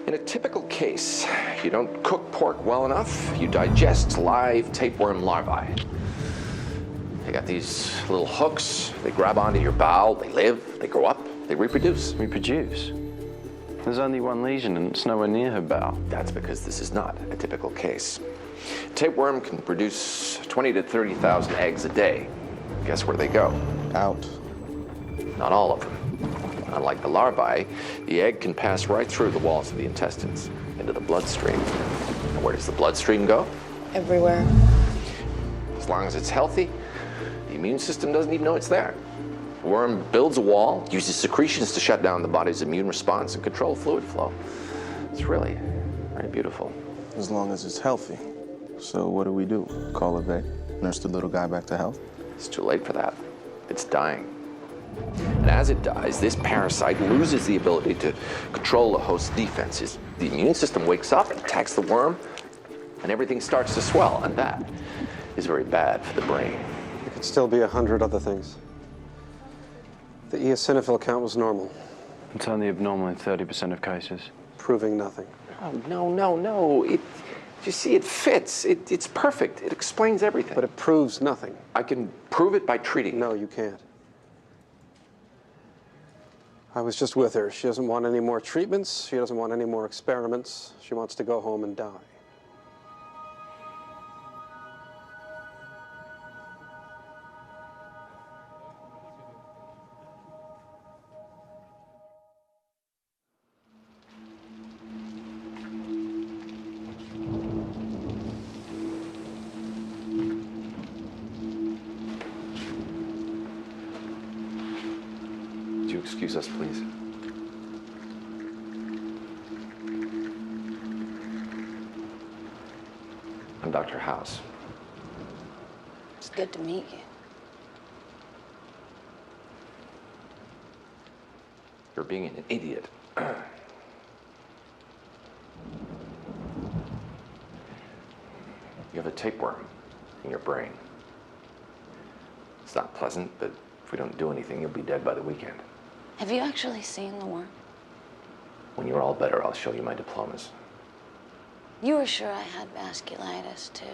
In a typical case, you don't cook pork well enough, you digest live tapeworm larvae. They got these little hooks, they grab onto your bowel, they live, they grow up, they reproduce. Reproduce? There's only one lesion and it's nowhere near her bowel. That's because this is not a typical case. Tapeworm can produce 20 to 30,000 eggs a day. Guess where they go? Out. Not all of them. Unlike the larvae, the egg can pass right through the walls of the intestines into the bloodstream. And where does the bloodstream go? Everywhere. As long as it's healthy, the immune system doesn't even know it's there. The worm builds a wall, uses secretions to shut down the body's immune response and control fluid flow. It's really very beautiful. As long as it's healthy. So what do? Call a vet, nurse the little guy back to health? It's too late for that. It's dying. And as it dies, this parasite loses the ability to control the host's defenses. The immune system wakes up and attacks the worm, and everything starts to swell, and that is very bad for the brain. It could still be 100 other things. The eosinophil count was normal. It's only abnormal in 30% of cases. Proving nothing. Oh, no. You see, it fits. It's perfect. It explains everything. But it proves nothing. I can prove it by treating. No, you can't. I was just with her. She doesn't want any more treatments. She doesn't want any more experiments. She wants to go home and die. Would you excuse us, please? I'm Dr. House. It's good to meet you. You're being an idiot. You have a tapeworm in your brain. It's not pleasant, but if we don't do anything, you'll be dead by the weekend. Have you actually seen the worm? When you're all better, I'll show you my diplomas. You were sure I had vasculitis, too.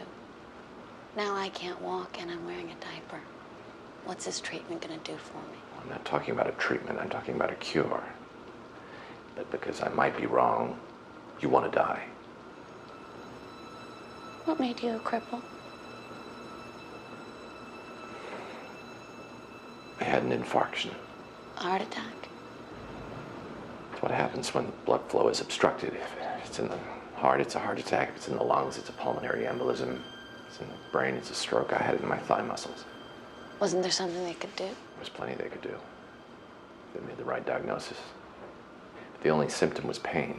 Now I can't walk and I'm wearing a diaper. What's this treatment gonna do for me? I'm not talking about a treatment, I'm talking about a cure. But because I might be wrong, you want to die. What made you a cripple? I had an infarction. A heart attack? It's what happens when the blood flow is obstructed. If it's in the heart, it's a heart attack. If it's in the lungs, it's a pulmonary embolism. If it's in the brain, it's a stroke. I had it in my thigh muscles. Wasn't there something they could do? There's plenty they could do. They made the right diagnosis. But the only symptom was pain.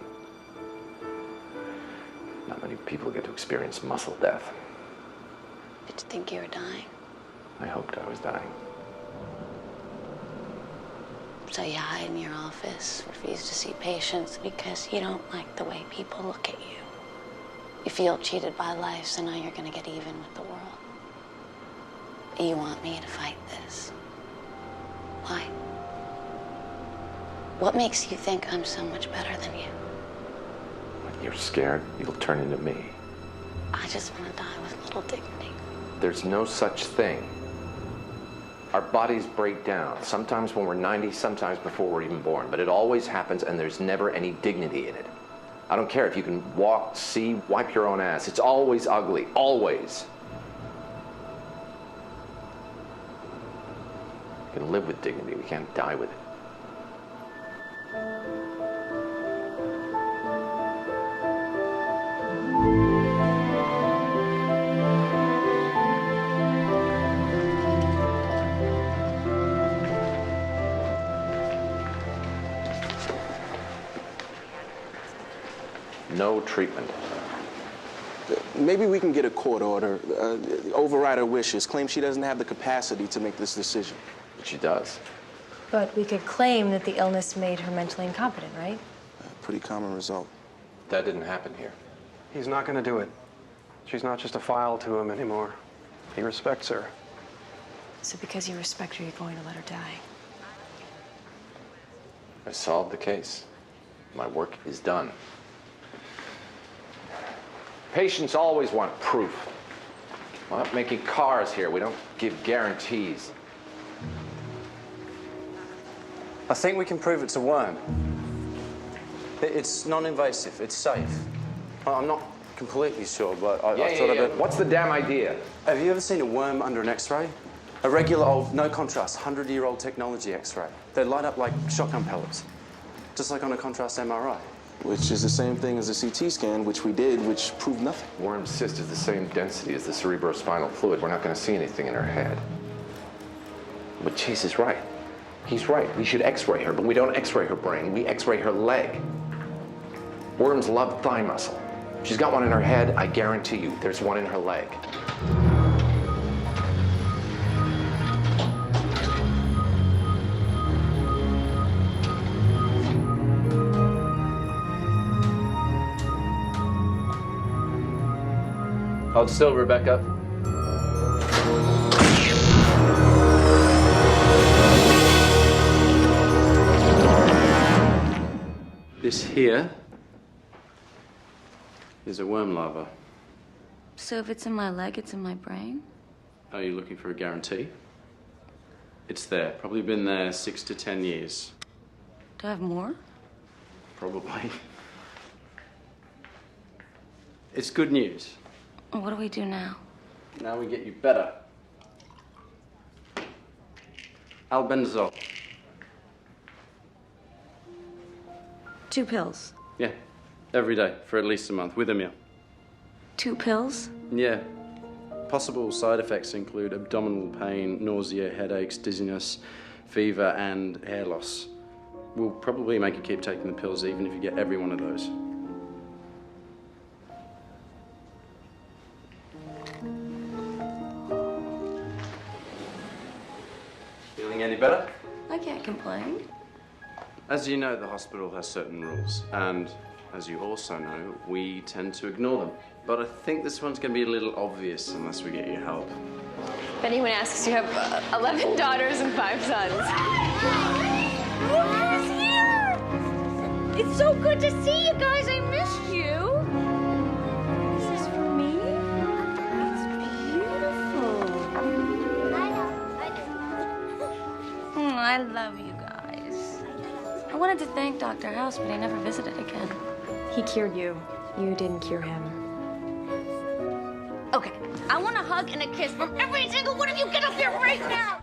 Not many people get to experience muscle death. Did you think you were dying? I hoped I was dying. So you hide in your office, refuse to see patients because you don't like the way people look at you. You feel cheated by life, so now you're gonna get even with the world. You want me to fight this. Why? What makes you think I'm so much better than you? When you're scared, you'll turn into me. I just want to die with little dignity. There's no such thing. Our bodies break down, sometimes when we're 90, sometimes before we're even born, but it always happens and there's never any dignity in it. I don't care if you can walk, see, wipe your own ass. It's always ugly, always. We can live with dignity, we can't die with it. No treatment. Maybe we can get a court order, override her wishes, claim she doesn't have the capacity to make this decision. But she does. But we could claim that the illness made her mentally incompetent, right? Pretty common result. That didn't happen here. He's not gonna do it. She's not just a file to him anymore. He respects her. So because you respect her, you're going to let her die. I solved the case. My work is done. Patients always want proof. We're not making cars here. We don't give guarantees. I think we can prove it's a worm. It's non-invasive. It's safe. I'm not completely sure, but I thought I'd... What's the damn idea? Have you ever seen a worm under an X-ray? A regular old, no contrast, 100-year-old technology X-ray. They light up like shotgun pellets, just like on a contrast MRI. Which is the same thing as a CT scan, which we did, which proved nothing. Worm cyst is the same density as the cerebrospinal fluid. We're not going to see anything in her head. But Chase is right. He's right. We should X-ray her, but we don't X-ray her brain. We X-ray her leg. Worms love thigh muscle. She's got one in her head. I guarantee you, there's one in her leg. Hold still, Rebecca. This here is a worm larva. So if it's in my leg, it's in my brain? Are you looking for a guarantee? It's there. Probably been there 6 to 10 years. Do I have more? Probably. It's good news. What do we do now? Now we get you better. Albendazole. 2 pills. Yeah, every day for at least a month with a meal. 2 pills? Yeah. Possible side effects include abdominal pain, nausea, headaches, dizziness, fever, and hair loss. We'll probably make you keep taking the pills even if you get every one of those. Feeling any better? I can't complain. As you know, the hospital has certain rules, and as you also know, we tend to ignore them. But I think this one's going to be a little obvious unless we get your help. If anyone asks, you have 11 daughters and 5 sons. Look who's here! It's so good to see you guys. I missed you. Is this for me? It's beautiful. I love you guys. I wanted to thank Dr. House, but he never visited again. He cured you. You didn't cure him. Okay, I want a hug and a kiss from every single one of you. Get up here right now.